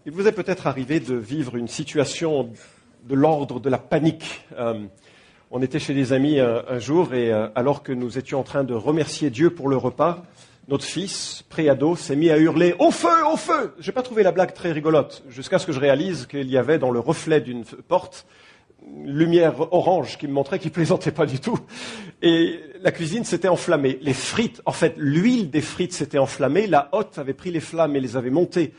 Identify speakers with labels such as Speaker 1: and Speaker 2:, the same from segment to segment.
Speaker 1: Il vous est peut-être arrivé de vivre une situation de l'ordre de la panique. On était chez des amis un jour et alors que nous étions en train de remercier Dieu pour le repas, notre fils, pré-ado, s'est mis à hurler « Au feu, au feu !» Je n'ai pas trouvé la blague très rigolote, jusqu'à ce que je réalise qu'il y avait dans le reflet d'une porte une lumière orange qui me montrait qu'il plaisantait pas du tout. Et la cuisine s'était enflammée. Les frites, en fait, l'huile des frites s'était enflammée. La hotte avait pris les flammes et les avait montées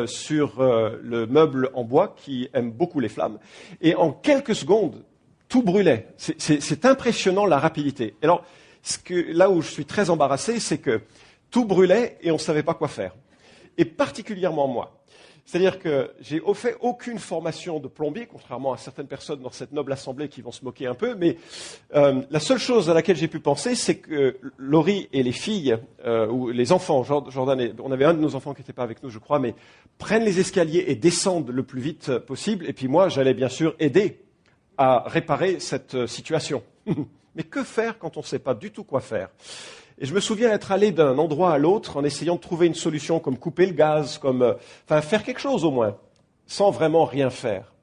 Speaker 1: sur le meuble en bois qui aime beaucoup les flammes. Et en quelques secondes, tout brûlait. C'est impressionnant la rapidité. Alors, là où je suis très embarrassé, c'est que tout brûlait et on ne savait pas quoi faire. Et particulièrement moi. C'est-à-dire que j'ai fait aucune formation de plombier, contrairement à certaines personnes dans cette noble assemblée qui vont se moquer un peu, mais la seule chose à laquelle j'ai pu penser, c'est que Laurie et les filles, ou les enfants, Jordan, on avait un de nos enfants qui n'était pas avec nous, je crois, mais prennent les escaliers et descendent le plus vite possible, et puis moi, j'allais bien sûr aider à réparer cette situation. Mais que faire quand on ne sait pas du tout quoi faire ? Et je me souviens être allé d'un endroit à l'autre en essayant de trouver une solution comme couper le gaz, faire quelque chose au moins, sans vraiment rien faire.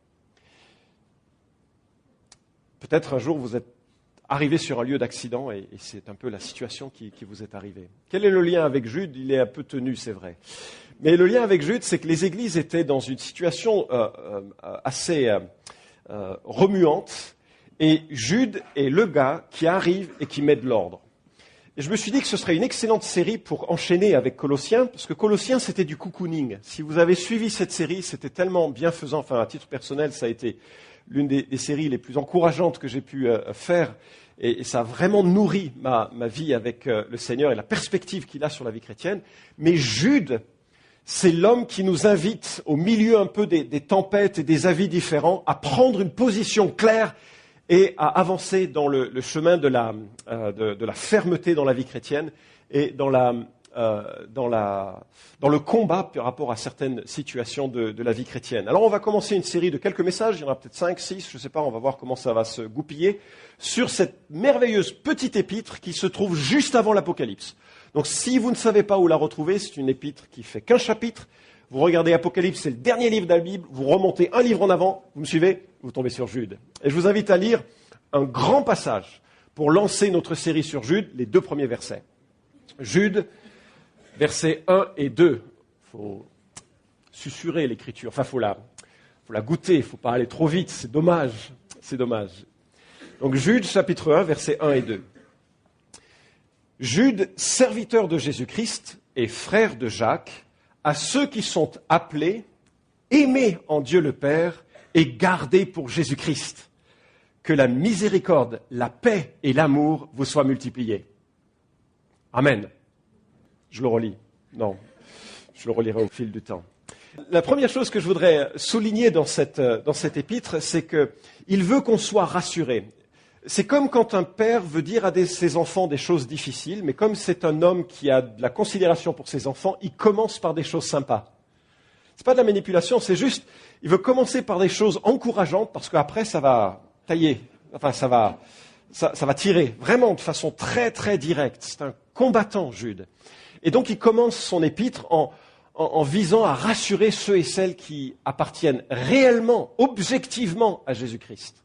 Speaker 1: Peut-être un jour vous êtes arrivé sur un lieu d'accident et c'est un peu la situation qui vous est arrivée. Quel est le lien avec Jude ? Il est un peu tenu, c'est vrai. Mais le lien avec Jude, c'est que les églises étaient dans une situation assez remuante et Jude est le gars qui arrive et qui met de l'ordre. Et je me suis dit que ce serait une excellente série pour enchaîner avec Colossiens, parce que Colossiens, c'était du cocooning. Si vous avez suivi cette série, c'était tellement bienfaisant. Enfin, à titre personnel, ça a été l'une des séries les plus encourageantes que j'ai pu faire. Et ça a vraiment nourri ma vie avec le Seigneur et la perspective qu'il a sur la vie chrétienne. Mais Jude, c'est l'homme qui nous invite, au milieu un peu des tempêtes et des avis différents, à prendre une position claire et à avancer dans le chemin de la fermeté dans la vie chrétienne et dans le combat par rapport à certaines situations de la vie chrétienne. Alors on va commencer une série de quelques messages, il y en a peut-être 5, 6, je ne sais pas, on va voir comment ça va se goupiller, sur cette merveilleuse petite épître qui se trouve juste avant l'Apocalypse. Donc si vous ne savez pas où la retrouver, c'est une épître qui fait qu'un chapitre. Vous regardez Apocalypse, c'est le dernier livre de la Bible, vous remontez un livre en avant, vous me suivez, vous tombez sur Jude. Et je vous invite à lire un grand passage pour lancer notre série sur Jude, les 2 premiers versets. Jude, versets 1 et 2. Il faut susurrer l'écriture, enfin il faut la goûter, il ne faut pas aller trop vite, c'est dommage. Donc Jude, chapitre 1, versets 1 et 2. Jude, serviteur de Jésus-Christ et frère de Jacques, à ceux qui sont appelés, aimés en Dieu le Père et gardés pour Jésus-Christ. Que la miséricorde, la paix et l'amour vous soient multipliés. Amen. Je le relis. Non, je le relirai au fil du temps. La première chose que je voudrais souligner dans cette épître, c'est qu'il veut qu'on soit rassurés. C'est comme quand un père veut dire à ses enfants des choses difficiles, mais comme c'est un homme qui a de la considération pour ses enfants, il commence par des choses sympas. C'est pas de la manipulation, c'est juste, il veut commencer par des choses encourageantes parce qu'après ça va tailler, enfin ça va tirer, vraiment de façon très très directe. C'est un combattant, Jude. Et donc il commence son épître en visant à rassurer ceux et celles qui appartiennent réellement, objectivement à Jésus-Christ.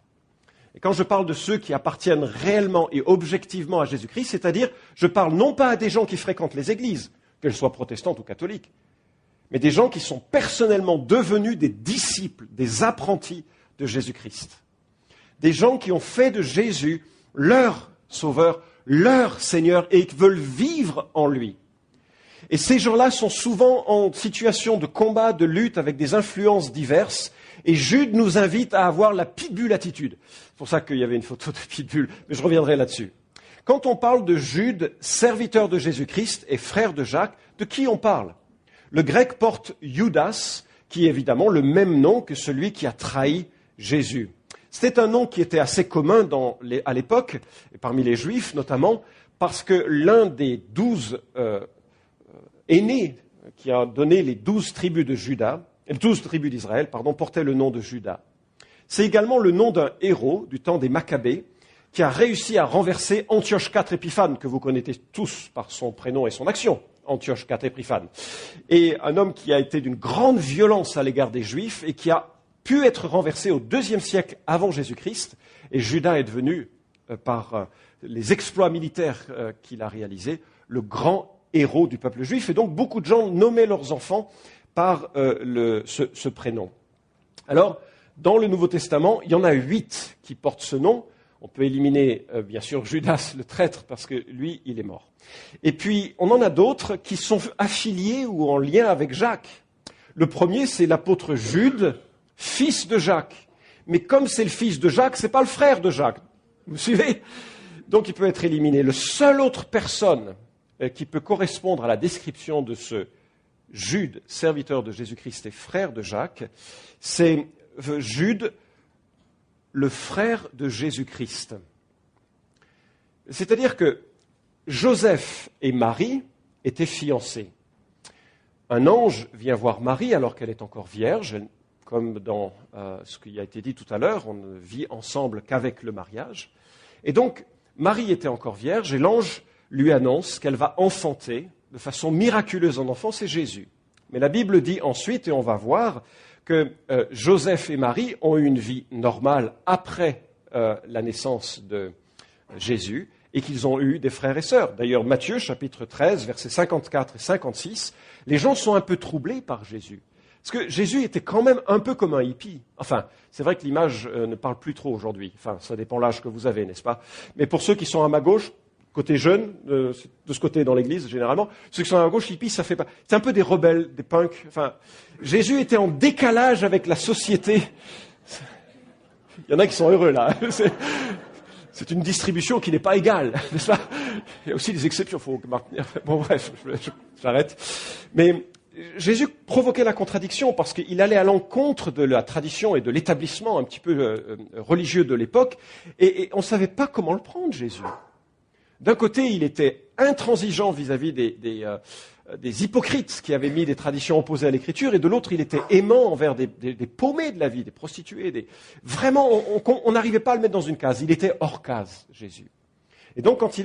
Speaker 1: Et quand je parle de ceux qui appartiennent réellement et objectivement à Jésus-Christ, c'est-à-dire, je parle non pas à des gens qui fréquentent les églises, qu'elles soient protestantes ou catholiques, mais des gens qui sont personnellement devenus des disciples, des apprentis de Jésus-Christ. Des gens qui ont fait de Jésus leur sauveur, leur Seigneur, et qui veulent vivre en lui. Et ces gens-là sont souvent en situation de combat, de lutte, avec des influences diverses. Et Jude nous invite à avoir la pitbull attitude. C'est pour ça qu'il y avait une photo de pitbull, mais je reviendrai là-dessus. Quand on parle de Jude, serviteur de Jésus-Christ et frère de Jacques, de qui on parle ? Le grec porte Judas, qui est évidemment le même nom que celui qui a trahi Jésus. C'était un nom qui était assez commun à l'époque, et parmi les Juifs notamment, parce que l'un des 12 aînés qui a donné les 12 tribus de Juda, 12 tribus d'Israël, portait le nom de Judas. C'est également le nom d'un héros du temps des Maccabées qui a réussi à renverser Antioche IV Épiphane, que vous connaissez tous par son prénom et son action. Antioche IV Épiphane. Et un homme qui a été d'une grande violence à l'égard des Juifs et qui a pu être renversé au IIe siècle avant Jésus-Christ. Et Judas est devenu, par les exploits militaires qu'il a réalisés, le grand héros du peuple juif. Et donc beaucoup de gens nommaient leurs enfants par ce prénom. Alors, dans le Nouveau Testament, il y en a 8 qui portent ce nom. On peut éliminer, bien sûr, Judas, le traître, parce que lui, il est mort. Et puis, on en a d'autres qui sont affiliés ou en lien avec Jacques. Le premier, c'est l'apôtre Jude, fils de Jacques. Mais comme c'est le fils de Jacques, c'est pas le frère de Jacques. Vous suivez? Donc, il peut être éliminé. Le seul autre personne qui peut correspondre à la description de ce Jude, serviteur de Jésus-Christ et frère de Jacques, c'est Jude, le frère de Jésus-Christ. C'est-à-dire que Joseph et Marie étaient fiancés. Un ange vient voir Marie alors qu'elle est encore vierge, comme dans ce qui a été dit tout à l'heure, on ne vit ensemble qu'avec le mariage. Et donc, Marie était encore vierge et l'ange lui annonce qu'elle va enfanter de façon miraculeuse en enfant, c'est Jésus. Mais la Bible dit ensuite, et on va voir, que Joseph et Marie ont eu une vie normale après la naissance de Jésus et qu'ils ont eu des frères et sœurs. D'ailleurs, Matthieu, chapitre 13, versets 54 et 56, les gens sont un peu troublés par Jésus. Parce que Jésus était quand même un peu comme un hippie. Enfin, c'est vrai que l'image ne parle plus trop aujourd'hui. Enfin, ça dépend de l'âge que vous avez, n'est-ce pas? Mais pour ceux qui sont à ma gauche, côté jeune, de ce côté dans l'église, généralement, ceux qui sont à gauche, hippies, ça fait pas. C'est un peu des rebelles, des punks. Enfin, Jésus était en décalage avec la société. Il y en a qui sont heureux, là. C'est une distribution qui n'est pas égale, n'est-ce pas? Il y a aussi des exceptions, il faut maintenir. Bon, bref, j'arrête. Mais Jésus provoquait la contradiction parce qu'il allait à l'encontre de la tradition et de l'établissement un petit peu religieux de l'époque, et on ne savait pas comment le prendre, Jésus. D'un côté, il était intransigeant vis-à-vis des hypocrites qui avaient mis des traditions opposées à l'Écriture, et de l'autre, il était aimant envers des paumés de la vie, des prostituées. Vraiment, on n'arrivait pas à le mettre dans une case. Il était hors case, Jésus. Et donc, quand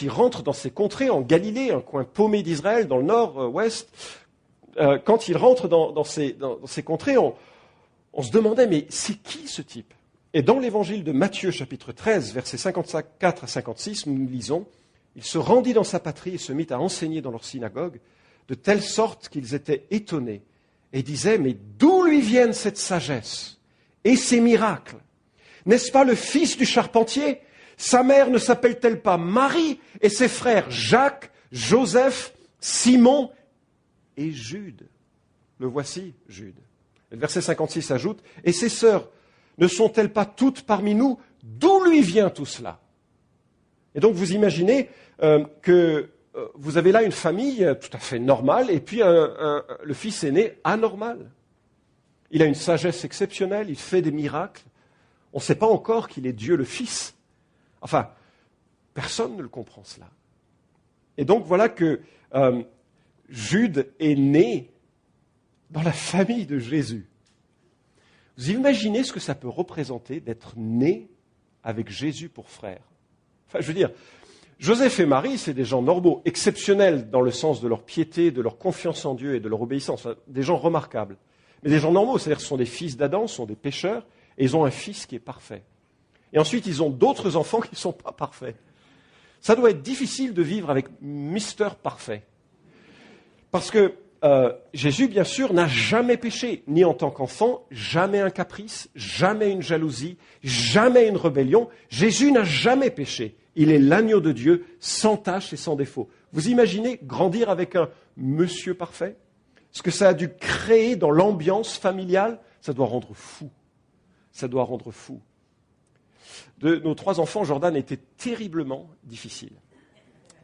Speaker 1: il rentre dans ces contrées, en Galilée, un coin paumé d'Israël, dans le nord-ouest, quand il rentre dans ces contrées, on se demandait, mais c'est qui ce type? Et dans l'évangile de Matthieu, chapitre 13, versets 54 à 56, nous lisons « Il se rendit dans sa patrie et se mit à enseigner dans leur synagogue, de telle sorte qu'ils étaient étonnés et disaient « Mais d'où lui viennent cette sagesse et ces miracles? N'est-ce pas le fils du charpentier? Sa mère ne s'appelle-t-elle pas Marie et ses frères Jacques, Joseph, Simon et Jude ?» Le voici, Jude. Le verset 56 ajoute « Et ses sœurs ne sont-elles pas toutes parmi nous? D'où lui vient tout cela ?» Et donc vous imaginez que vous avez là une famille tout à fait normale et puis le fils aîné anormal. Il a une sagesse exceptionnelle, il fait des miracles. On ne sait pas encore qu'il est Dieu le Fils. Enfin, personne ne le comprend cela. Et donc voilà que Jude est né dans la famille de Jésus. Vous imaginez ce que ça peut représenter d'être né avec Jésus pour frère? Enfin, je veux dire, Joseph et Marie, c'est des gens normaux, exceptionnels dans le sens de leur piété, de leur confiance en Dieu et de leur obéissance. Enfin, des gens remarquables. Mais des gens normaux, c'est-à-dire que ce sont des fils d'Adam, ce sont des pécheurs, et ils ont un fils qui est parfait. Et ensuite, ils ont d'autres enfants qui ne sont pas parfaits. Ça doit être difficile de vivre avec Mister Parfait. Parce que Jésus, bien sûr, n'a jamais péché, ni en tant qu'enfant, jamais un caprice, jamais une jalousie, jamais une rébellion. Jésus n'a jamais péché. Il est l'agneau de Dieu, sans tache et sans défaut. Vous imaginez grandir avec un monsieur parfait? Ce que ça a dû créer dans l'ambiance familiale, ça doit rendre fou. Ça doit rendre fou. De nos 3 enfants, Jordan était terriblement difficile.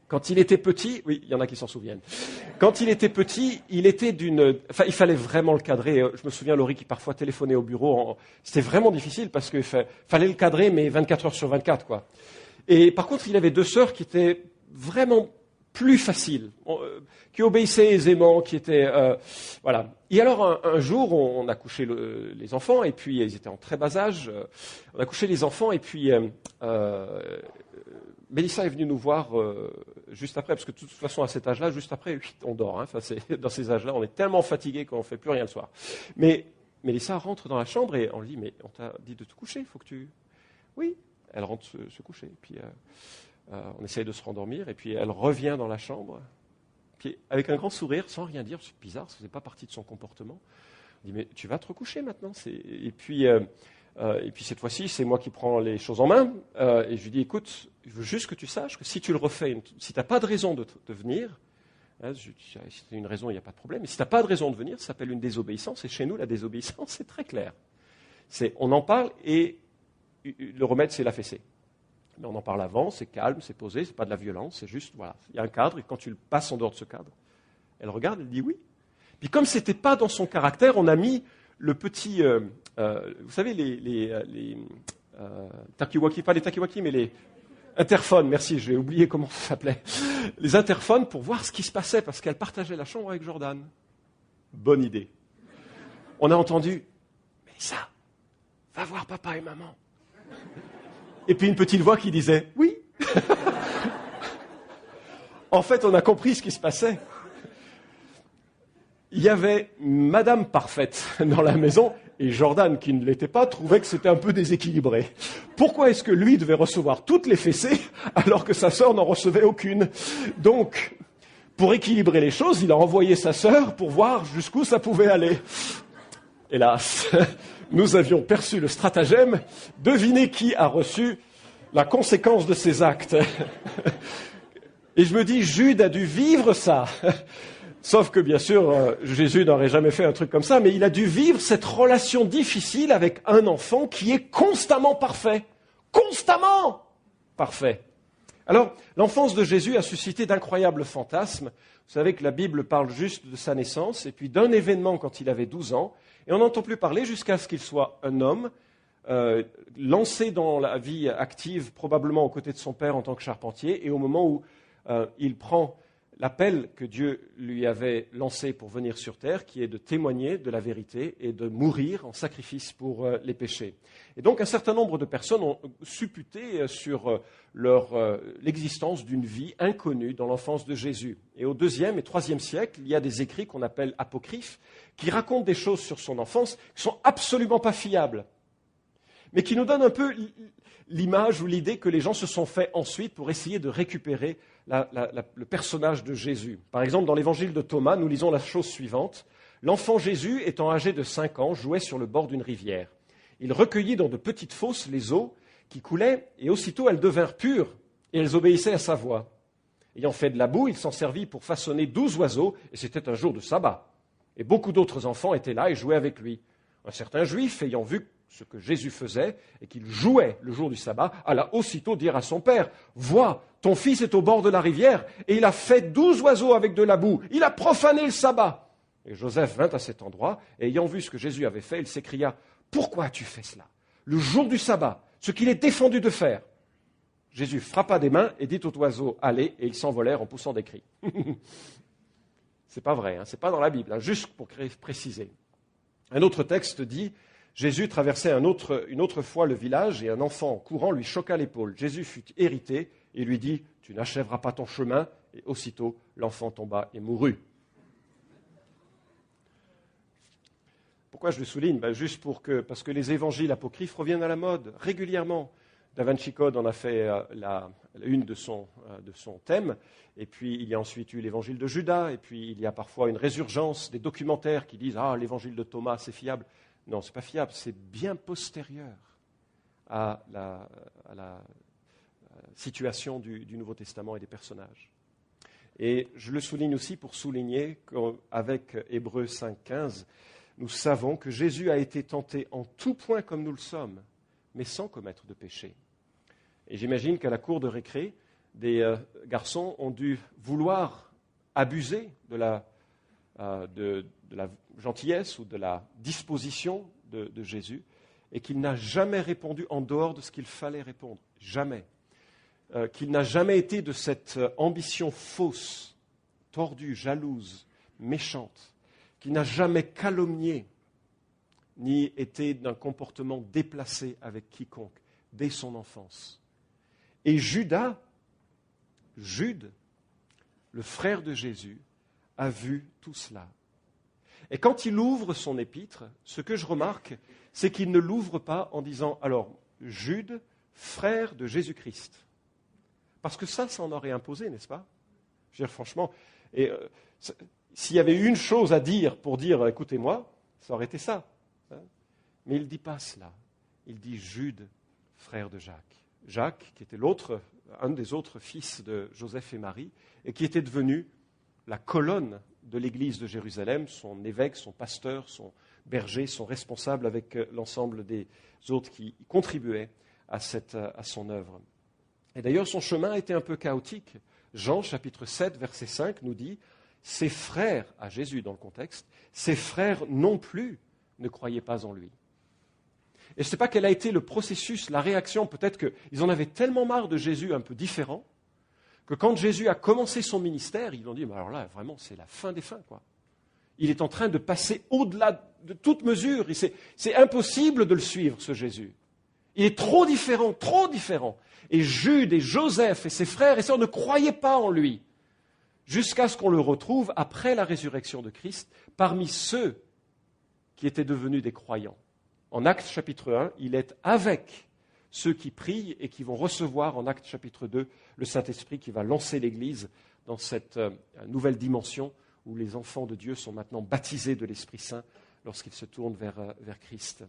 Speaker 1: Quand il était petit, oui, il y en a qui s'en souviennent. Quand il était petit, il fallait vraiment le cadrer. Je me souviens, Laurie, qui parfois téléphonait au bureau. C'était vraiment difficile parce qu'il fallait le cadrer, mais 24 heures sur 24, quoi. Et par contre, il avait 2 sœurs qui étaient vraiment plus faciles, qui obéissaient aisément, qui étaient, voilà. Et alors, un jour, on a couché les enfants, et puis ils étaient en très bas âge. On a couché les enfants, et puis Mélissa est venue nous voir juste après, parce que de toute façon, à cet âge-là, juste après, on dort. Enfin, dans ces âges-là, on est tellement fatigué qu'on ne fait plus rien le soir. Mais Mélissa rentre dans la chambre et on lui dit, mais on t'a dit de te coucher, il faut que tu... Oui, elle rentre se coucher. Puis on essaye de se rendormir, et puis elle revient dans la chambre, puis avec un grand sourire, sans rien dire, c'est bizarre, ça ne faisait pas partie de son comportement. On dit, mais tu vas te recoucher maintenant. Et puis cette fois-ci, c'est moi qui prends les choses en main, et je lui dis, écoute, je veux juste que tu saches que si tu le refais, si tu n'as pas de raison de venir, si tu as une raison, il n'y a pas de problème, mais si tu n'as pas de raison de venir, ça s'appelle une désobéissance, et chez nous, la désobéissance, c'est très clair. On en parle, et le remède, c'est la fessée. Mais on en parle avant, c'est calme, c'est posé, c'est pas de la violence, c'est juste, voilà, il y a un cadre, et quand tu le passes en dehors de ce cadre, elle regarde, elle dit oui. Puis comme ce n'était pas dans son caractère, on a mis le petit, vous savez, les takiwaki, pas les takiwaki, mais les interphones, merci, j'ai oublié comment ça s'appelait, les interphones pour voir ce qui se passait, parce qu'elle partageait la chambre avec Jordan. Bonne idée. On a entendu, mais ça, va voir papa et maman. Et puis une petite voix qui disait « Oui ». En fait, on a compris ce qui se passait. Il y avait Madame Parfaite dans la maison, et Jordan, qui ne l'était pas, trouvait que c'était un peu déséquilibré. Pourquoi est-ce que lui devait recevoir toutes les fessées, alors que sa sœur n'en recevait aucune? Donc, pour équilibrer les choses, il a envoyé sa sœur pour voir jusqu'où ça pouvait aller. Hélas, nous avions perçu le stratagème. Devinez qui a reçu la conséquence de ses actes. Et je me dis, Jude a dû vivre ça. Sauf que, bien sûr, Jésus n'aurait jamais fait un truc comme ça, mais il a dû vivre cette relation difficile avec un enfant qui est constamment parfait. Constamment parfait. Alors, l'enfance de Jésus a suscité d'incroyables fantasmes. Vous savez que la Bible parle juste de sa naissance, et puis d'un événement quand il avait 12 ans, et on n'entend plus parler jusqu'à ce qu'il soit un homme, lancé dans la vie active, probablement aux côtés de son père en tant que charpentier, et au moment où il prend l'appel que Dieu lui avait lancé pour venir sur terre, qui est de témoigner de la vérité et de mourir en sacrifice pour les péchés. Et donc un certain nombre de personnes ont supputé sur l'existence d'une vie inconnue dans l'enfance de Jésus. Et au IIe et IIIe siècle, il y a des écrits qu'on appelle apocryphes, qui racontent des choses sur son enfance qui sont absolument pas fiables, mais qui nous donnent un peu l'image ou l'idée que les gens se sont fait ensuite pour essayer de récupérer le personnage de Jésus. Par exemple, dans l'évangile de Thomas, nous lisons la chose suivante. L'enfant Jésus, étant âgé de 5 ans, jouait sur le bord d'une rivière. Il recueillit dans de petites fosses les eaux qui coulaient, et aussitôt elles devinrent pures, et elles obéissaient à sa voix. Ayant fait de la boue, il s'en servit pour façonner 12 oiseaux, et c'était un jour de sabbat. Et beaucoup d'autres enfants étaient là et jouaient avec lui. Un certain juif, ayant vu ce que Jésus faisait et qu'il jouait le jour du sabbat, alla aussitôt dire à son père, « Vois, ton fils est au bord de la rivière et il a fait 12 oiseaux avec de la boue. Il a profané le sabbat. » Et Joseph vint à cet endroit et ayant vu ce que Jésus avait fait, il s'écria, « Pourquoi as-tu fait cela? Le jour du sabbat, ce qu'il est défendu de faire. » Jésus frappa des mains et dit aux oiseaux, « Allez » et ils s'envolèrent en poussant des cris. C'est pas vrai, c'est pas dans la Bible, juste pour préciser. Un autre texte dit, Jésus traversait une autre fois le village et un enfant en courant lui choqua l'épaule. Jésus fut irrité et lui dit, « Tu n'achèveras pas ton chemin. » Et aussitôt, l'enfant tomba et mourut. Pourquoi je le souligne? Juste parce que les évangiles apocryphes reviennent à la mode régulièrement. Da Vinci Code en a fait une de son thème, et puis il y a ensuite eu l'évangile de Judas, et puis il y a parfois une résurgence des documentaires qui disent « Ah, l'évangile de Thomas, c'est fiable ». Non, ce n'est pas fiable, c'est bien postérieur à la situation du Nouveau Testament et des personnages. Et je le souligne aussi pour souligner qu'avec Hébreux 5,15, nous savons que Jésus a été tenté en tout point comme nous le sommes, mais sans commettre de péché. Et j'imagine qu'à la cour de récré, des garçons ont dû vouloir abuser de la gentillesse ou de la disposition de Jésus, et qu'il n'a jamais répondu en dehors de ce qu'il fallait répondre. Jamais. Qu'il n'a jamais été de cette ambition fausse, tordue, jalouse, méchante, qu'il n'a jamais calomnié, ni été d'un comportement déplacé avec quiconque, dès son enfance. Et Jude le frère de Jésus, a vu tout cela. Et quand il ouvre son épître, ce que je remarque, c'est qu'il ne l'ouvre pas en disant « Alors, Jude, frère de Jésus-Christ ». Parce que ça en aurait imposé, n'est-ce pas? Je veux dire, franchement, s'il y avait une chose à dire pour dire « Écoutez-moi », ça aurait été ça. Hein. Mais il ne dit pas cela. Il dit « Jude, frère de Jacques ». Jacques, qui était un des autres fils de Joseph et Marie, et qui était devenu la colonne de l'église de Jérusalem, son évêque, son pasteur, son berger, son responsable avec l'ensemble des autres qui contribuaient à son œuvre. Et d'ailleurs, son chemin a été un peu chaotique. Jean, chapitre 7, verset 5, nous dit « Ses frères, à Jésus dans le contexte, ses frères non plus ne croyaient pas en lui. » Et je ne sais pas quel a été le processus, la réaction. Peut-être qu'ils en avaient tellement marre de Jésus un peu différent, que quand Jésus a commencé son ministère, ils ont dit, alors là, vraiment, c'est la fin des fins, quoi. Il est en train de passer au-delà de toute mesure. C'est impossible de le suivre, ce Jésus. Il est trop différent, trop différent. Et Jude et Joseph et ses frères et sœurs ne croyaient pas en lui, jusqu'à ce qu'on le retrouve, après la résurrection de Christ, parmi ceux qui étaient devenus des croyants. En Actes chapitre 1, il est avec ceux qui prient et qui vont recevoir en Actes chapitre 2 le Saint-Esprit qui va lancer l'Église dans cette nouvelle dimension où les enfants de Dieu sont maintenant baptisés de l'Esprit Saint lorsqu'ils se tournent vers Christ.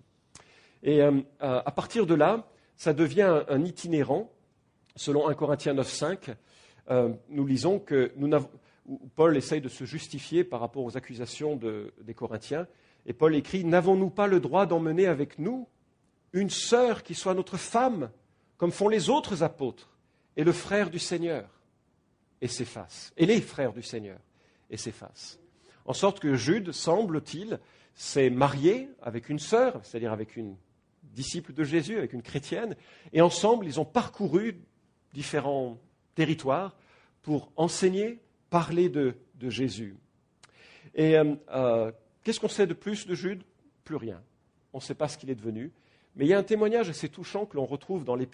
Speaker 1: Et à partir de là, ça devient un itinérant. Selon 1 Corinthiens 9,5, nous lisons que Paul essaye de se justifier par rapport aux accusations des Corinthiens. Et Paul écrit « N'avons-nous pas le droit d'emmener avec nous une sœur qui soit notre femme, comme font les autres apôtres, et le frère du Seigneur ?» Et s'efface. Et les frères du Seigneur, et s'efface. En sorte que Jude, semble-t-il, s'est marié avec une sœur, c'est-à-dire avec une disciple de Jésus, avec une chrétienne, et ensemble, ils ont parcouru différents territoires pour enseigner, parler de Jésus. Et qu'est-ce qu'on sait de plus de Jude? Plus rien. On ne sait pas ce qu'il est devenu. Mais il y a un témoignage assez touchant que l'on retrouve dans le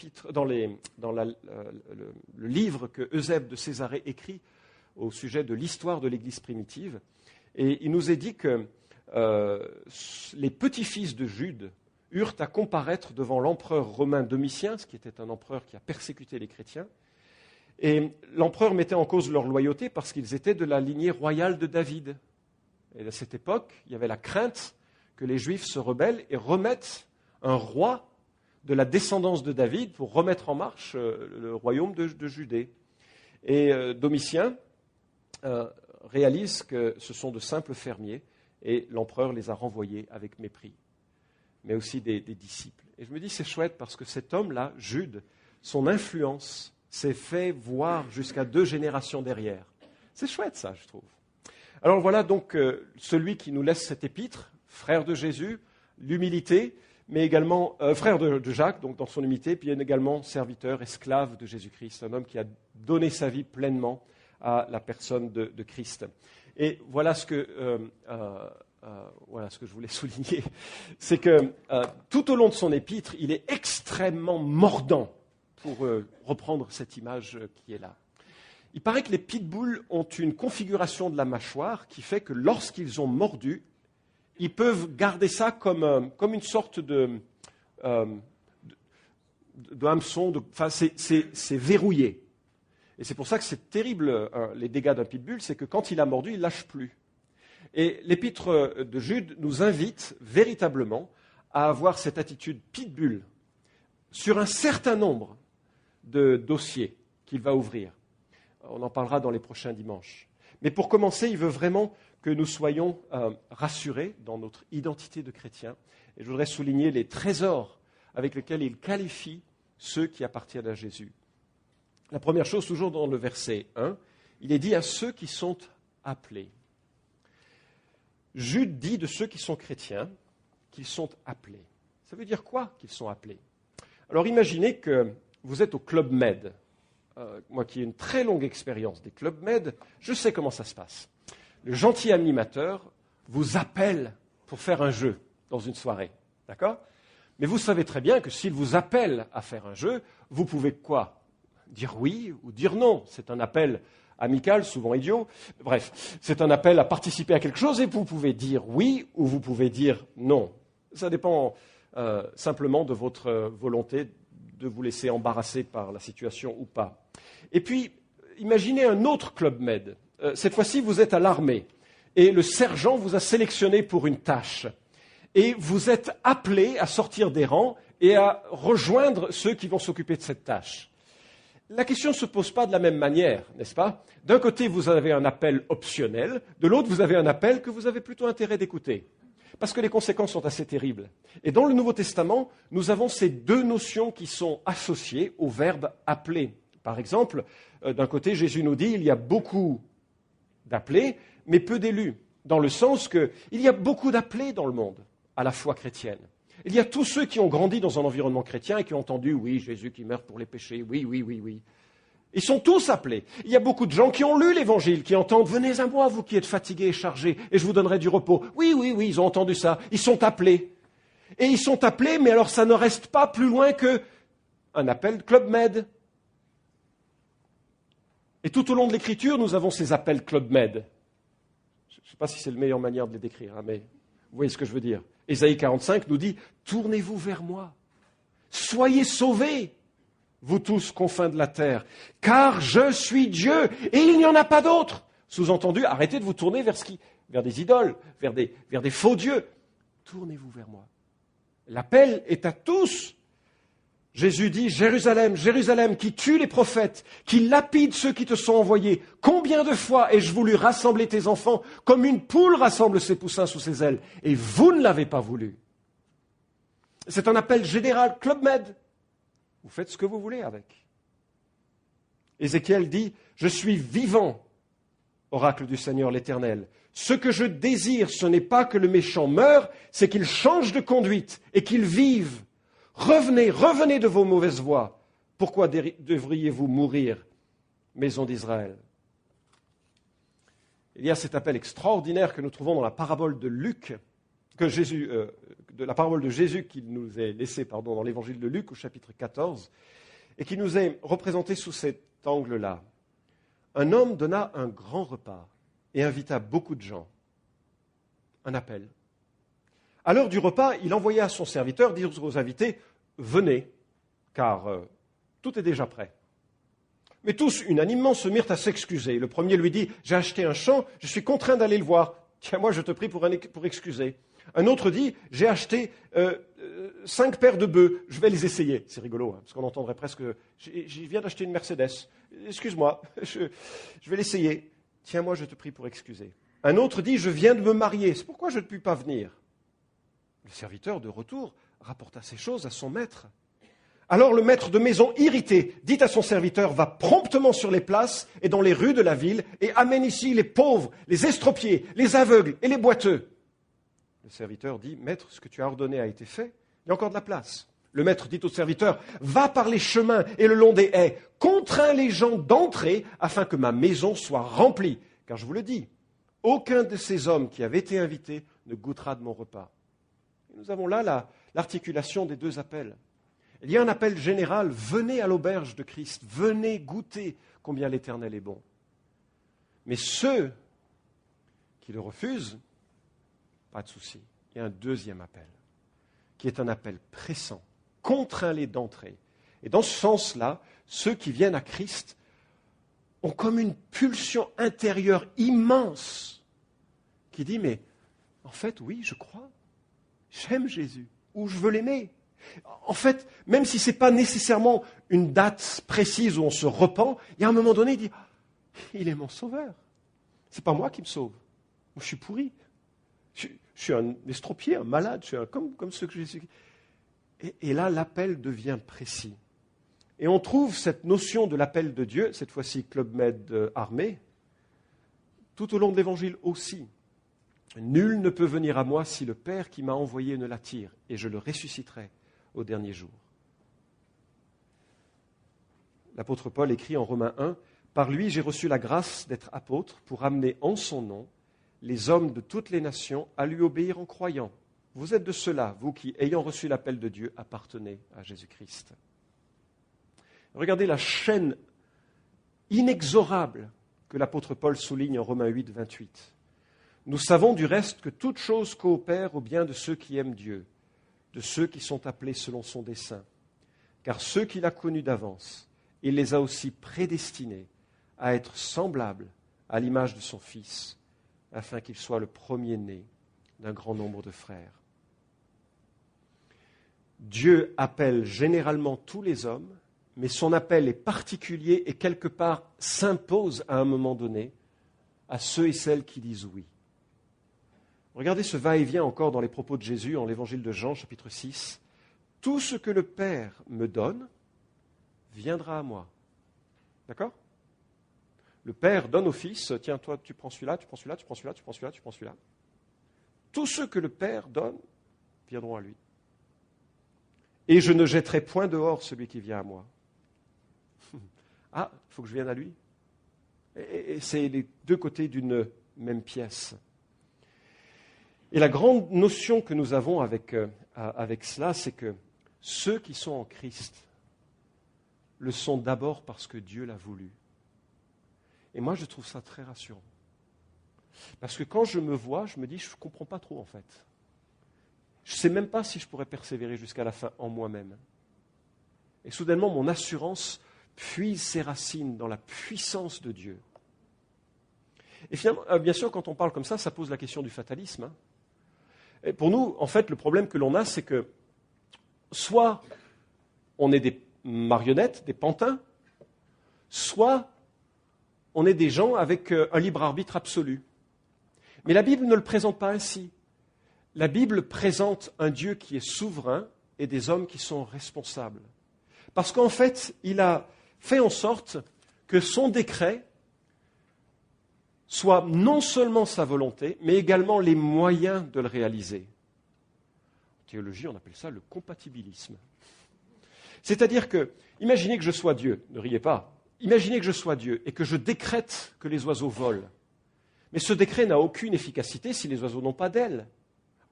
Speaker 1: livre que Eusèbe de Césarée écrit au sujet de l'histoire de l'Église primitive. Et il nous est dit que les petits-fils de Jude eurent à comparaître devant l'empereur romain Domitien, ce qui était un empereur qui a persécuté les chrétiens. Et l'empereur mettait en cause leur loyauté parce qu'ils étaient de la lignée royale de David. Et à cette époque, il y avait la crainte que les Juifs se rebellent et remettent un roi de la descendance de David pour remettre en marche le royaume de Judée. Et Domitien réalise que ce sont de simples fermiers et l'empereur les a renvoyés avec mépris, mais aussi des disciples. Et je me dis, c'est chouette parce que cet homme-là, Jude, son influence s'est fait voir jusqu'à 2 générations derrière. C'est chouette ça, je trouve. Alors voilà donc celui qui nous laisse cet épître, frère de Jésus, l'humilité, mais également frère de Jacques, donc dans son humilité, puis également serviteur, esclave de Jésus-Christ, un homme qui a donné sa vie pleinement à la personne de Christ. Et voilà ce que je voulais souligner, c'est que tout au long de son épître, il est extrêmement mordant, pour reprendre cette image qui est là. Il paraît que les pitbulls ont une configuration de la mâchoire qui fait que lorsqu'ils ont mordu, ils peuvent garder ça comme une sorte de hameçon. C'est verrouillé. Et c'est pour ça que c'est terrible, les dégâts d'un pitbull, c'est que quand il a mordu, il ne lâche plus. Et l'épître de Jude nous invite véritablement à avoir cette attitude pitbull sur un certain nombre de dossiers qu'il va ouvrir. On en parlera dans les prochains dimanches. Mais pour commencer, il veut vraiment que nous soyons rassurés dans notre identité de chrétiens. Et je voudrais souligner les trésors avec lesquels il qualifie ceux qui appartiennent à Jésus. La première chose, toujours dans le verset 1, il est dit à ceux qui sont appelés. Jude dit de ceux qui sont chrétiens qu'ils sont appelés. Ça veut dire quoi qu'ils sont appelés? Alors imaginez que vous êtes au Club Med. Moi qui ai une très longue expérience des Club Med, je sais comment ça se passe. Le gentil animateur vous appelle pour faire un jeu dans une soirée. D'accord? Mais vous savez très bien que s'il vous appelle à faire un jeu, vous pouvez quoi? Dire oui ou dire non. C'est un appel amical, souvent idiot. Bref, c'est un appel à participer à quelque chose et vous pouvez dire oui ou vous pouvez dire non. Ça dépend simplement de votre volonté de vous laisser embarrasser par la situation ou pas. Et puis, imaginez un autre Club Med. Cette fois-ci, vous êtes à l'armée et le sergent vous a sélectionné pour une tâche. Et vous êtes appelé à sortir des rangs et à rejoindre ceux qui vont s'occuper de cette tâche. La question ne se pose pas de la même manière, n'est-ce pas? D'un côté, vous avez un appel optionnel, de l'autre, vous avez un appel que vous avez plutôt intérêt d'écouter. Parce que les conséquences sont assez terribles. Et dans le Nouveau Testament, nous avons ces deux notions qui sont associées au verbe appeler. Par exemple, d'un côté, Jésus nous dit il y a beaucoup d'appelés, mais peu d'élus, dans le sens qu'il y a beaucoup d'appelés dans le monde à la foi chrétienne. Il y a tous ceux qui ont grandi dans un environnement chrétien et qui ont entendu « oui, Jésus qui meurt pour les péchés, oui, oui, oui, oui ». Ils sont tous appelés. Il y a beaucoup de gens qui ont lu l'Évangile, qui entendent « venez à moi, vous qui êtes fatigués et chargés, et je vous donnerai du repos ». Oui, oui, oui, ils ont entendu ça. Ils sont appelés. Et ils sont appelés, mais alors ça ne reste pas plus loin qu'un appel Club Med. Et tout au long de l'Écriture, nous avons ces appels Club Med. Je ne sais pas si c'est la meilleure manière de les décrire, mais vous voyez ce que je veux dire. Ésaïe 45 nous dit « Tournez-vous vers moi, soyez sauvés, vous tous confins de la terre, car je suis Dieu et il n'y en a pas d'autre. » Sous-entendu, arrêtez de vous tourner vers des idoles, vers des faux dieux. Tournez-vous vers moi. L'appel est à tous. Jésus dit « Jérusalem, Jérusalem, qui tue les prophètes, qui lapide ceux qui te sont envoyés. Combien de fois ai-je voulu rassembler tes enfants comme une poule rassemble ses poussins sous ses ailes, et vous ne l'avez pas voulu. » C'est un appel général, Club Med. Vous faites ce que vous voulez avec. Ézéchiel dit « Je suis vivant, oracle du Seigneur l'Éternel. Ce que je désire, ce n'est pas que le méchant meure, c'est qu'il change de conduite et qu'il vive. Revenez, revenez de vos mauvaises voies. Pourquoi devriez-vous mourir, maison d'Israël ?» Il y a cet appel extraordinaire que nous trouvons dans la parabole de Luc, de la parabole de Jésus qu'il nous est laissée dans l'évangile de Luc au chapitre 14, et qui nous est représenté sous cet angle-là. Un homme donna un grand repas et invita beaucoup de gens. Un appel. À l'heure du repas, il envoya à son serviteur dire aux invités « Venez, car tout est déjà prêt. » Mais tous, unanimement, se mirent à s'excuser. Le premier lui dit « J'ai acheté un champ, je suis contraint d'aller le voir. Tiens, moi, je te prie pour excuser. » Un autre dit « J'ai acheté 5 paires de bœufs, je vais les essayer. » C'est rigolo, parce qu'on entendrait presque « Je viens d'acheter une Mercedes. Excuse-moi, je vais l'essayer. Tiens, moi, je te prie pour excuser. » Un autre dit « Je viens de me marier. C'est pourquoi je ne puis pas venir. » Le serviteur, de retour, rapporta ces choses à son maître. Alors le maître de maison, irrité, dit à son serviteur « Va promptement sur les places et dans les rues de la ville et amène ici les pauvres, les estropiés, les aveugles et les boiteux. » Le serviteur dit « Maître, ce que tu as ordonné a été fait. Il y a encore de la place. » Le maître dit au serviteur « Va par les chemins et le long des haies, contrains les gens d'entrer afin que ma maison soit remplie. Car je vous le dis, aucun de ces hommes qui avaient été invités ne goûtera de mon repas. » Nous avons là l'articulation des deux appels. Il y a un appel général, venez à l'auberge de Christ, venez goûter combien l'Éternel est bon. Mais ceux qui le refusent, pas de souci. Il y a un deuxième appel, qui est un appel pressant, contraint-les d'entrer. Et dans ce sens-là, ceux qui viennent à Christ ont comme une pulsion intérieure immense qui dit, mais en fait, oui, je crois. J'aime Jésus, ou je veux l'aimer. En fait, même si ce n'est pas nécessairement une date précise où on se repent, il y a un moment donné, il dit « Il est mon sauveur. Ce n'est pas moi qui me sauve. Moi, je suis pourri. Je suis un estropié, un malade, je suis comme ceux que Jésus... » Et là, l'appel devient précis. Et on trouve cette notion de l'appel de Dieu, cette fois-ci Club Med armé, tout au long de l'Évangile aussi. Nul ne peut venir à moi si le Père qui m'a envoyé ne l'attire, et je le ressusciterai au dernier jour. L'apôtre Paul écrit en Romains 1, « Par lui j'ai reçu la grâce d'être apôtre pour amener en son nom les hommes de toutes les nations à lui obéir en croyant. Vous êtes de ceux-là, vous qui, ayant reçu l'appel de Dieu, appartenez à Jésus-Christ. » Regardez la chaîne inexorable que l'apôtre Paul souligne en Romains 8, 28. Nous savons du reste que toute chose coopère au bien de ceux qui aiment Dieu, de ceux qui sont appelés selon son dessein. Car ceux qu'il a connus d'avance, il les a aussi prédestinés à être semblables à l'image de son Fils, afin qu'il soit le premier-né d'un grand nombre de frères. Dieu appelle généralement tous les hommes, mais son appel est particulier et quelque part s'impose à un moment donné à ceux et celles qui disent oui. Regardez ce va-et-vient encore dans les propos de Jésus en l'évangile de Jean, chapitre 6. « Tout ce que le Père me donne viendra à moi. » D'accord ? Le Père donne au Fils, tiens, toi, tu prends celui-là, tu prends celui-là, tu prends celui-là, tu prends celui-là, tu prends celui-là. Tout ce que le Père donne viendront à lui. Et je ne jetterai point dehors celui qui vient à moi. Ah, il faut que je vienne à lui. Et c'est les deux côtés d'une même pièce. Et la grande notion que nous avons avec cela, c'est que ceux qui sont en Christ le sont d'abord parce que Dieu l'a voulu. Et moi, je trouve ça très rassurant. Parce que quand je me vois, je me dis, je ne comprends pas trop en fait. Je ne sais même pas si je pourrais persévérer jusqu'à la fin en moi-même. Et soudainement, mon assurance puise ses racines dans la puissance de Dieu. Et finalement, bien sûr, quand on parle comme ça pose la question du fatalisme. Hein. Et pour nous, en fait, le problème que l'on a, c'est que soit on est des marionnettes, des pantins, soit on est des gens avec un libre arbitre absolu. Mais la Bible ne le présente pas ainsi. La Bible présente un Dieu qui est souverain et des hommes qui sont responsables. Parce qu'en fait, il a fait en sorte que son décret soit non seulement sa volonté, mais également les moyens de le réaliser. En théologie, on appelle ça le compatibilisme. C'est-à-dire que, imaginez que je sois Dieu, ne riez pas, imaginez que je sois Dieu et que je décrète que les oiseaux volent. Mais ce décret n'a aucune efficacité si les oiseaux n'ont pas d'ailes,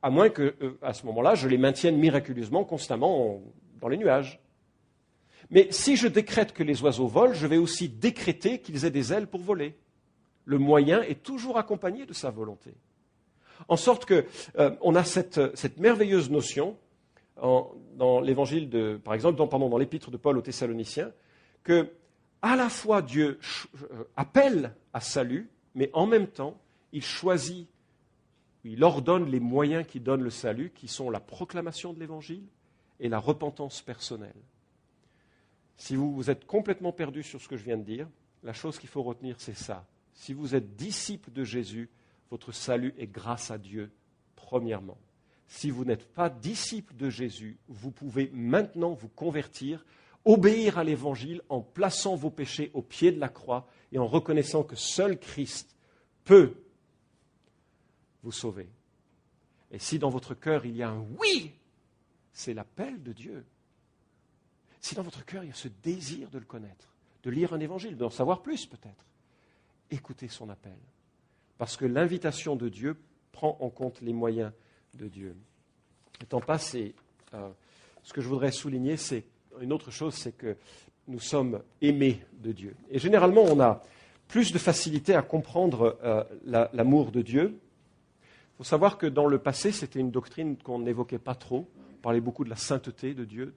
Speaker 1: à moins que, à ce moment-là, je les maintienne miraculeusement, constamment dans les nuages. Mais si je décrète que les oiseaux volent, je vais aussi décréter qu'ils aient des ailes pour voler. Le moyen est toujours accompagné de sa volonté. En sorte qu'on a cette merveilleuse notion dans l'évangile par exemple, dans l'épître de Paul aux Thessaloniciens, que à la fois Dieu appelle à salut, mais en même temps, il choisit, il ordonne les moyens qui donnent le salut, qui sont la proclamation de l'évangile et la repentance personnelle. Si vous êtes complètement perdu sur ce que je viens de dire, la chose qu'il faut retenir, c'est ça. Si vous êtes disciple de Jésus, votre salut est grâce à Dieu, premièrement. Si vous n'êtes pas disciple de Jésus, vous pouvez maintenant vous convertir, obéir à l'Évangile en plaçant vos péchés au pied de la croix et en reconnaissant que seul Christ peut vous sauver. Et si dans votre cœur il y a un oui, c'est l'appel de Dieu. Si dans votre cœur il y a ce désir de le connaître, de lire un Évangile, d'en savoir plus peut-être, écoutez son appel. Parce que l'invitation de Dieu prend en compte les moyens de Dieu. Le temps passe et ce que je voudrais souligner, c'est une autre chose, c'est que nous sommes aimés de Dieu. Et généralement, on a plus de facilité à comprendre l'amour de Dieu. Il faut savoir que dans le passé, c'était une doctrine qu'on n'évoquait pas trop. On parlait beaucoup de la sainteté de Dieu.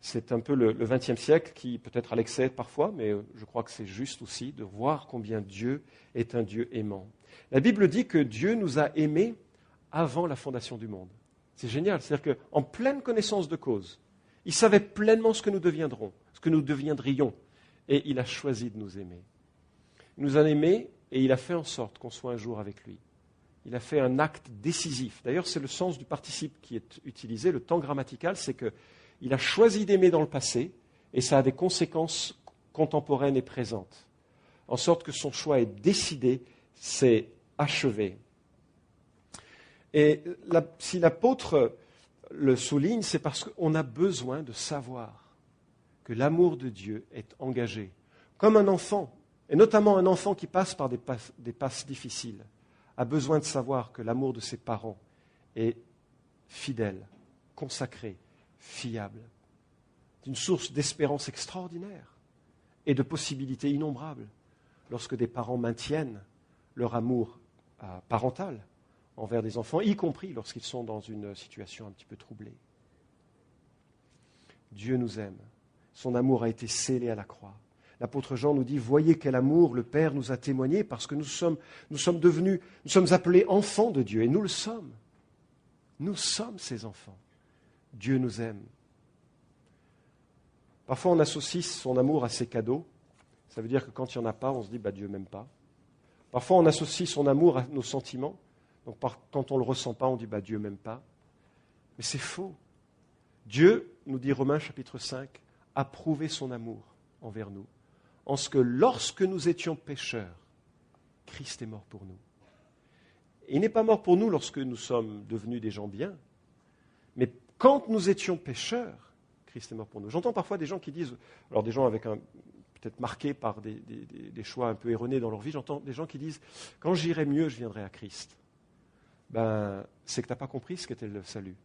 Speaker 1: C'est un peu le XXe siècle qui, peut-être à l'excès parfois, mais je crois que c'est juste aussi de voir combien Dieu est un Dieu aimant. La Bible dit que Dieu nous a aimés avant la fondation du monde. C'est génial, c'est-à-dire qu'en pleine connaissance de cause, il savait pleinement ce que nous deviendrons, ce que nous deviendrions, et il a choisi de nous aimer. Il nous a aimés et il a fait en sorte qu'on soit un jour avec lui. Il a fait un acte décisif. D'ailleurs, c'est le sens du participe qui est utilisé, le temps grammatical, c'est qu'il a choisi d'aimer dans le passé et ça a des conséquences contemporaines et présentes. En sorte que son choix est décidé, c'est achevé. Et si l'apôtre le souligne, c'est parce qu'on a besoin de savoir que l'amour de Dieu est engagé. Comme un enfant, et notamment un enfant qui passe par des passes difficiles, a besoin de savoir que l'amour de ses parents est fidèle, consacré, fiable, d'une source d'espérance extraordinaire et de possibilités innombrables. lorsque des parents maintiennent leur amour parental envers des enfants, y compris lorsqu'ils sont dans une situation un petit peu troublée. Dieu nous aime. Son amour a été scellé à la croix. L'apôtre Jean nous dit, voyez quel amour le Père nous a témoigné parce que nous sommes appelés enfants de Dieu et nous le sommes. Nous sommes ses enfants. Dieu nous aime. Parfois on associe son amour à ses cadeaux. Ça veut dire que quand il n'y en a pas, on se dit, Dieu ne m'aime pas. Parfois on associe son amour à nos sentiments. Donc quand on ne le ressent pas, on dit, Dieu ne m'aime pas. Mais c'est faux. Dieu, nous dit Romains chapitre 5, a prouvé son amour envers nous, en ce que lorsque nous étions pécheurs, Christ est mort pour nous. Et il n'est pas mort pour nous lorsque nous sommes devenus des gens bien, mais quand nous étions pécheurs, Christ est mort pour nous. J'entends parfois des gens qui disent, alors des gens avec peut-être marqués par des choix un peu erronés dans leur vie, j'entends des gens qui disent, quand j'irai mieux, je viendrai à Christ. C'est que tu n'as pas compris ce qu'était le salut.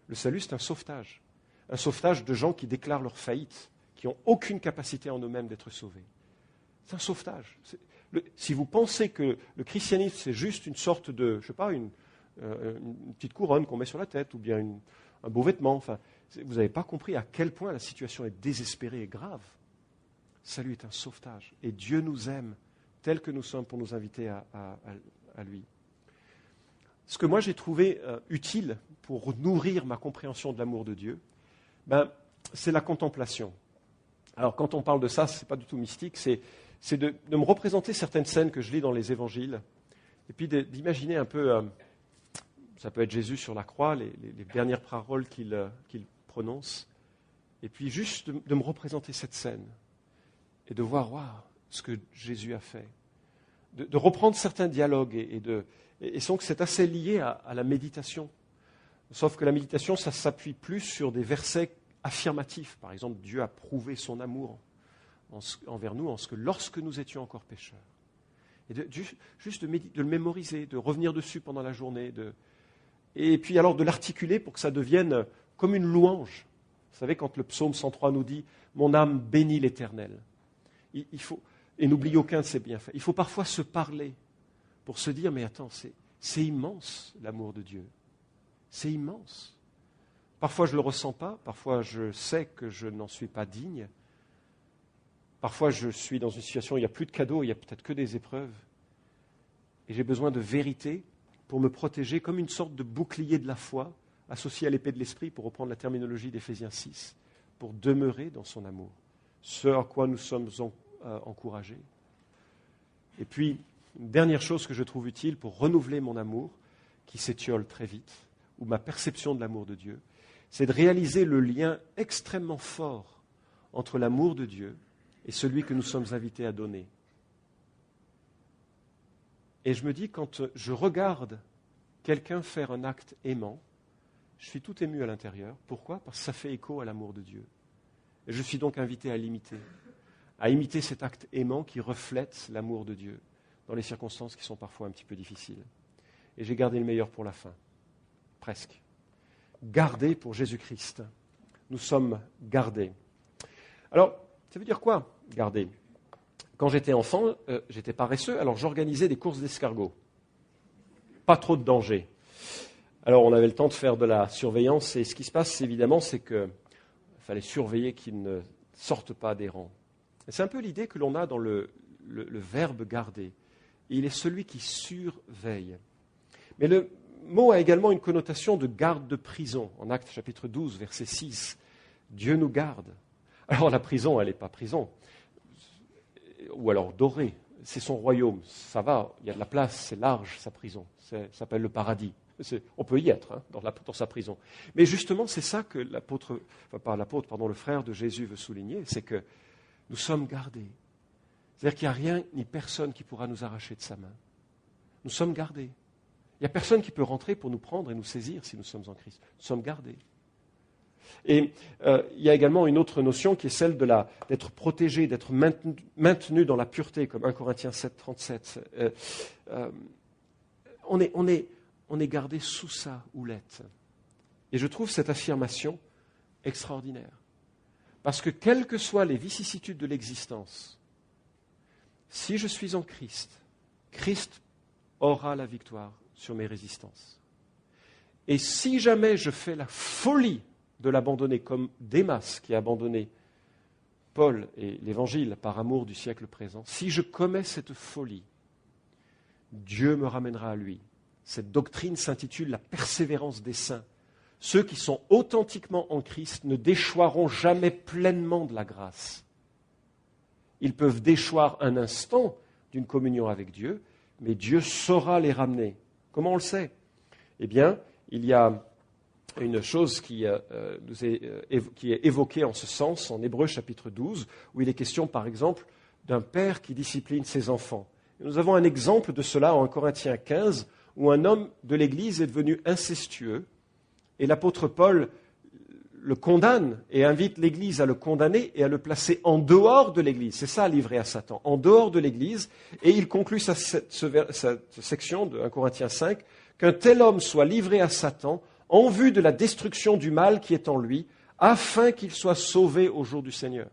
Speaker 1: Le salut, c'est un sauvetage de gens qui déclarent leur faillite, qui n'ont aucune capacité en eux-mêmes d'être sauvés. C'est un sauvetage. Si vous pensez que le christianisme, c'est juste une sorte de, une petite couronne qu'on met sur la tête, ou bien un beau vêtement, vous n'avez pas compris à quel point la situation est désespérée et grave. Le salut est un sauvetage. Et Dieu nous aime tel que nous sommes pour nous inviter à lui. Ce que moi j'ai trouvé utile pour nourrir ma compréhension de l'amour de Dieu, c'est la contemplation. Alors quand on parle de ça, ce n'est pas du tout mystique, c'est de me représenter certaines scènes que je lis dans les évangiles, et puis d'imaginer un peu, ça peut être Jésus sur la croix, les dernières paroles qu'il prononce, et puis juste de me représenter cette scène, et de voir ce que Jésus a fait, de reprendre certains dialogues, et sans que c'est assez lié à la méditation. Sauf que la méditation, ça s'appuie plus sur des versets affirmatifs. Par exemple, Dieu a prouvé son amour envers nous en ce que lorsque nous étions encore pécheurs. Et juste de le mémoriser, de revenir dessus pendant la journée. Et puis alors de l'articuler pour que ça devienne comme une louange. Vous savez, quand le psaume 103 nous dit « Mon âme bénit l'Éternel », et n'oublie aucun de ses bienfaits. Il faut parfois se parler pour se dire « Mais attends, c'est immense l'amour de Dieu. C'est immense. » Parfois, je ne le ressens pas. Parfois, je sais que je n'en suis pas digne. Parfois, je suis dans une situation où il n'y a plus de cadeaux, il n'y a peut-être que des épreuves. Et j'ai besoin de vérité pour me protéger comme une sorte de bouclier de la foi associé à l'épée de l'esprit, pour reprendre la terminologie d'Éphésiens 6, pour demeurer dans son amour. Ce à quoi nous sommes encouragés. Et puis, une dernière chose que je trouve utile pour renouveler mon amour, qui s'étiole très vite, ou ma perception de l'amour de Dieu, c'est de réaliser le lien extrêmement fort entre l'amour de Dieu et celui que nous sommes invités à donner. Et je me dis, quand je regarde quelqu'un faire un acte aimant, je suis tout ému à l'intérieur. Pourquoi ? Parce que ça fait écho à l'amour de Dieu. Et je suis donc invité à imiter cet acte aimant qui reflète l'amour de Dieu dans les circonstances qui sont parfois un petit peu difficiles. Et j'ai gardé le meilleur pour la fin. Presque. Gardés pour Jésus-Christ. Nous sommes gardés. Alors, ça veut dire quoi, garder ? Quand j'étais enfant, j'étais paresseux, alors j'organisais des courses d'escargots. Pas trop de danger. Alors, on avait le temps de faire de la surveillance, et ce qui se passe, évidemment, c'est qu'il fallait surveiller qu'ils ne sortent pas des rangs. Et c'est un peu l'idée que l'on a dans le verbe « garder ». Il est celui qui surveille. Mais le mot a également une connotation de garde de prison. En Actes chapitre 12, verset 6, Dieu nous garde. Alors la prison, elle n'est pas prison. Ou alors dorée, c'est son royaume. Ça va, il y a de la place, c'est large sa prison. Ça s'appelle le paradis. On peut y être dans sa prison. Mais justement, c'est ça que le frère de Jésus veut souligner, c'est que nous sommes gardés. C'est-à-dire qu'il n'y a rien ni personne qui pourra nous arracher de sa main. Nous sommes gardés. Il n'y a personne qui peut rentrer pour nous prendre et nous saisir si nous sommes en Christ. Nous sommes gardés. Et il y a également une autre notion qui est celle d'être protégé, d'être maintenu dans la pureté, comme 1 Corinthiens 7, 37. On est gardé sous sa houlette. Et je trouve cette affirmation extraordinaire. Parce que quelles que soient les vicissitudes de l'existence, si je suis en Christ, Christ aura la victoire sur mes résistances. Et si jamais je fais la folie de l'abandonner, comme Démas qui a abandonné Paul et l'Évangile par amour du siècle présent, si je commets cette folie, Dieu me ramènera à lui. Cette doctrine s'intitule la persévérance des saints. Ceux qui sont authentiquement en Christ ne déchoiront jamais pleinement de la grâce. Ils peuvent déchoir un instant d'une communion avec Dieu, mais Dieu saura les ramener. Comment on le sait ? Eh bien, il y a une chose qui est évoquée en ce sens en Hébreux chapitre 12, où il est question, par exemple, d'un père qui discipline ses enfants. Et nous avons un exemple de cela en Corinthiens 15, où un homme de l'Église est devenu incestueux, et l'apôtre Paul le condamne et invite l'Église à le condamner et à le placer en dehors de l'Église. C'est ça, livré à Satan, en dehors de l'Église. Et il conclut cette section de 1 Corinthiens 5, qu'un tel homme soit livré à Satan en vue de la destruction du mal qui est en lui, afin qu'il soit sauvé au jour du Seigneur.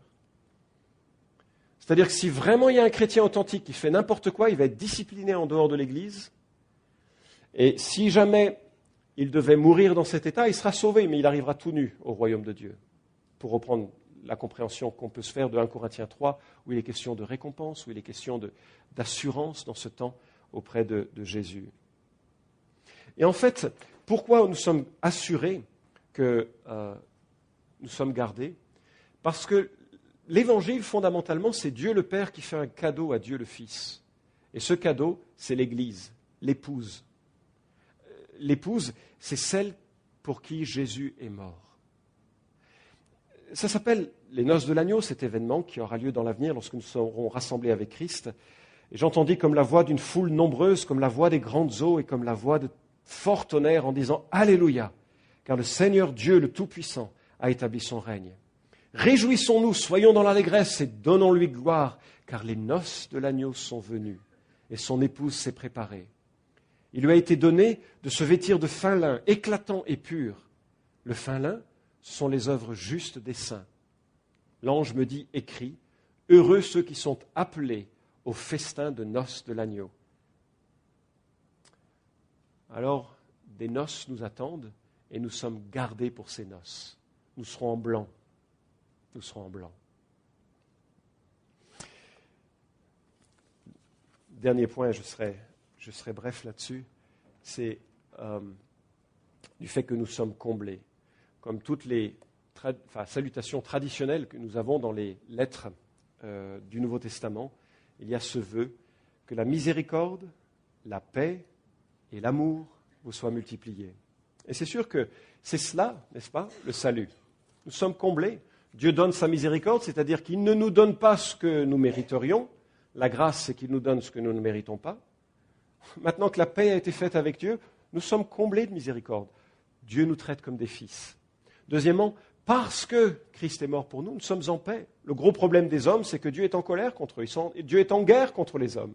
Speaker 1: C'est-à-dire que si vraiment il y a un chrétien authentique qui fait n'importe quoi, il va être discipliné en dehors de l'Église. Et si jamais il devait mourir dans cet état, il sera sauvé, mais il arrivera tout nu au royaume de Dieu. Pour reprendre la compréhension qu'on peut se faire de 1 Corinthiens 3, où il est question de récompense, où il est question d'assurance dans ce temps auprès de Jésus. Et en fait, pourquoi nous sommes assurés que nous sommes gardés ? Parce que l'Évangile, fondamentalement, c'est Dieu le Père qui fait un cadeau à Dieu le Fils. Et ce cadeau, c'est l'Église, l'épouse. L'épouse, c'est celle pour qui Jésus est mort. Ça s'appelle les noces de l'agneau, cet événement qui aura lieu dans l'avenir lorsque nous serons rassemblés avec Christ. Et j'entendis comme la voix d'une foule nombreuse, comme la voix des grandes eaux et comme la voix de forts tonnerres en disant « Alléluia !» car le Seigneur Dieu, le Tout-Puissant, a établi son règne. Réjouissons-nous, soyons dans l'allégresse et donnons-lui gloire, car les noces de l'agneau sont venues et son épouse s'est préparée. Il lui a été donné de se vêtir de fin lin, éclatant et pur. Le fin lin, ce sont les œuvres justes des saints. L'ange me dit, écrit, « Heureux ceux qui sont appelés au festin de noces de l'agneau. » Alors, des noces nous attendent et nous sommes gardés pour ces noces. Nous serons en blanc. Nous serons en blanc. Dernier point, je serai bref là-dessus, c'est du fait que nous sommes comblés. Comme toutes les salutations traditionnelles que nous avons dans les lettres du Nouveau Testament, il y a ce vœu que la miséricorde, la paix et l'amour vous soient multipliés. Et c'est sûr que c'est cela, n'est-ce pas, le salut. Nous sommes comblés. Dieu donne sa miséricorde, c'est-à-dire qu'il ne nous donne pas ce que nous mériterions. La grâce, c'est qu'il nous donne ce que nous ne méritons pas. Maintenant que la paix a été faite avec Dieu, nous sommes comblés de miséricorde. Dieu nous traite comme des fils. Deuxièmement, parce que Christ est mort pour nous, nous sommes en paix. Le gros problème des hommes, c'est que Dieu est en colère contre eux. Dieu est en guerre contre les hommes.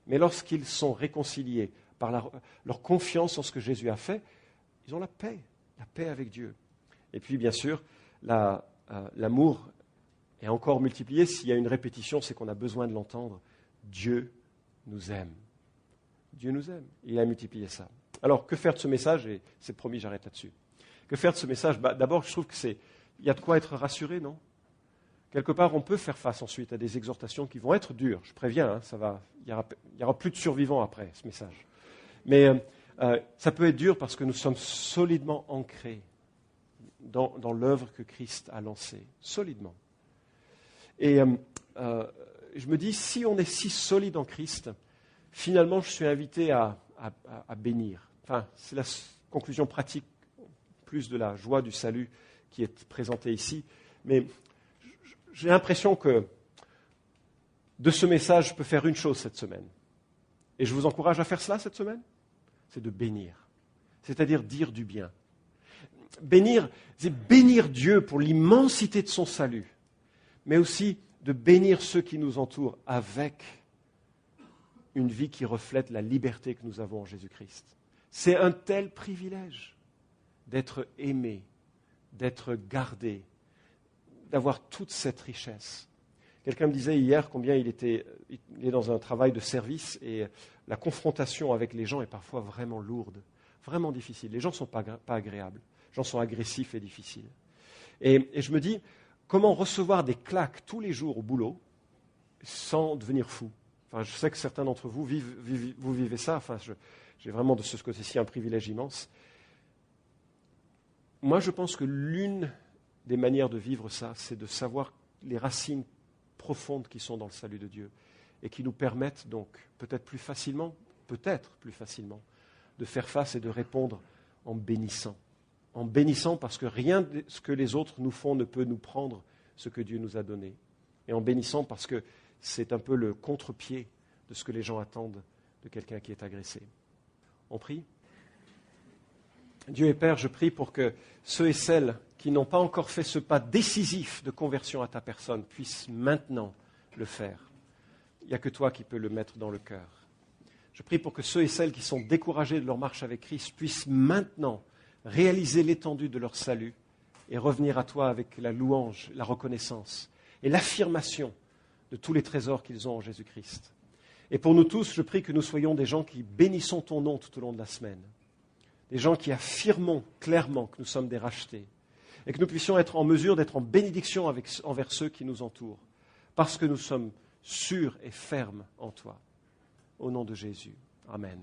Speaker 1: Mais lorsqu'ils sont réconciliés par leur confiance en ce que Jésus a fait, ils ont la paix avec Dieu. Et puis, bien sûr, l'amour est encore multiplié. S'il y a une répétition, c'est qu'on a besoin de l'entendre. Dieu nous aime. Dieu nous aime. Il a multiplié ça. Alors, que faire de ce message ? Et c'est promis, j'arrête là-dessus. Que faire de ce message ? D'abord, je trouve qu'il y a de quoi être rassuré, non ? Quelque part, on peut faire face ensuite à des exhortations qui vont être dures. Je préviens, il y aura plus de survivants après ce message. Mais ça peut être dur parce que nous sommes solidement ancrés dans l'œuvre que Christ a lancée. Solidement. Et je me dis, si on est si solide en Christ, finalement, je suis invité à bénir. Enfin, c'est la conclusion pratique, plus de la joie du salut qui est présentée ici. Mais j'ai l'impression que de ce message, je peux faire une chose cette semaine. Et je vous encourage à faire cela cette semaine. C'est de bénir. C'est-à-dire dire du bien. Bénir, c'est bénir Dieu pour l'immensité de son salut. Mais aussi de bénir ceux qui nous entourent avec une vie qui reflète la liberté que nous avons en Jésus-Christ. C'est un tel privilège d'être aimé, d'être gardé, d'avoir toute cette richesse. Quelqu'un me disait hier combien il est dans un travail de service et la confrontation avec les gens est parfois vraiment lourde, vraiment difficile. Les gens ne sont pas agréables, les gens sont agressifs et difficiles. Et je me dis, comment recevoir des claques tous les jours au boulot sans devenir fou? Enfin, je sais que certains d'entre vous vivez ça. Enfin, j'ai vraiment de ce côté-ci un privilège immense. Moi, je pense que l'une des manières de vivre ça, c'est de savoir les racines profondes qui sont dans le salut de Dieu et qui nous permettent donc peut-être plus facilement, de faire face et de répondre en bénissant. En bénissant parce que rien de ce que les autres nous font ne peut nous prendre ce que Dieu nous a donné. Et en bénissant parce que c'est un peu le contre-pied de ce que les gens attendent de quelqu'un qui est agressé. On prie? Dieu et Père, je prie pour que ceux et celles qui n'ont pas encore fait ce pas décisif de conversion à ta personne puissent maintenant le faire. Il n'y a que toi qui peux le mettre dans le cœur. Je prie pour que ceux et celles qui sont découragés de leur marche avec Christ puissent maintenant réaliser l'étendue de leur salut et revenir à toi avec la louange, la reconnaissance et l'affirmation de tous les trésors qu'ils ont en Jésus-Christ. Et pour nous tous, je prie que nous soyons des gens qui bénissons ton nom tout au long de la semaine. Des gens qui affirmons clairement que nous sommes des rachetés et que nous puissions être en mesure d'être en bénédiction envers ceux qui nous entourent parce que nous sommes sûrs et fermes en toi. Au nom de Jésus. Amen.